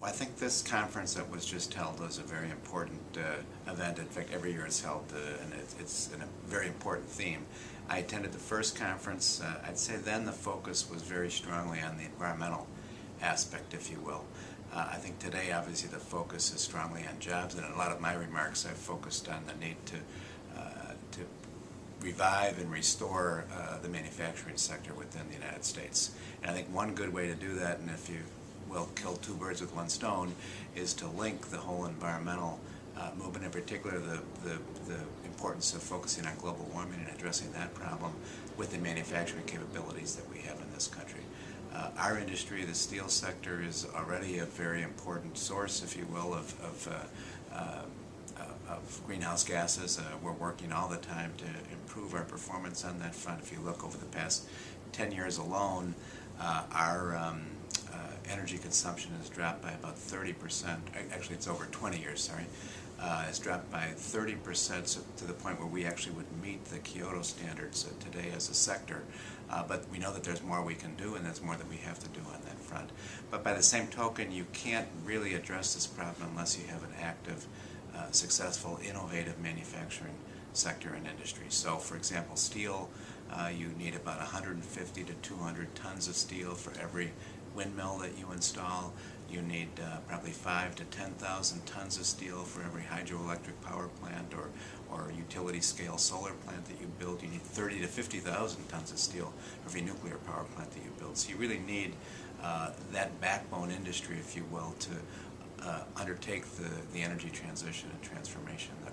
Well, I think this conference that was just held was a very important event. In fact, every year it's held, and it's a very important theme. I attended the first conference. I'd say then the focus was very strongly on the environmental aspect, if you will. I think today, obviously, the focus is strongly on jobs, and in a lot of my remarks I've focused on the need to revive and restore the manufacturing sector within the United States. And I think one good way to do that, and if you will kill two birds with one stone, is to link the whole environmental movement, in particular the importance of focusing on global warming and addressing that problem, with the manufacturing capabilities that we have in this country. Our industry, the steel sector, is already a very important source, if you will, of greenhouse gases. We're working all the time to improve our performance on that front. If you look over the past 10 years alone, our energy consumption has dropped by about 30%. Actually, it's over 20 years, sorry. It's dropped by 30% to the point where we actually would meet the Kyoto standards today as a sector. But we know that there's more we can do, and there's more that we have to do on that front. But by the same token, you can't really address this problem unless you have an active, successful, innovative manufacturing sector and industry. So, for example, steel, you need about 150 to 200 tons of steel for every windmill that you install. You need probably 5,000 to 10,000 tons of steel for every hydroelectric power plant or utility scale solar plant that you build. You need 30,000 to 50,000 tons of steel for every nuclear power plant that you build. So you really need that backbone industry, if you will, to undertake the energy transition and transformation that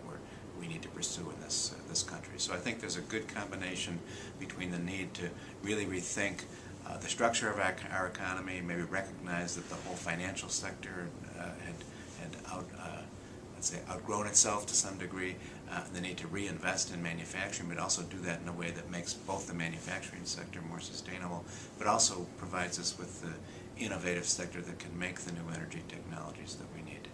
we need to pursue in this country. So I think there's a good combination between the need to really rethink the structure of our economy, maybe recognize that the whole financial sector had outgrown itself to some degree, the need to reinvest in manufacturing, but also do that in a way that makes both the manufacturing sector more sustainable, but also provides us with the innovative sector that can make the new energy technologies that we need.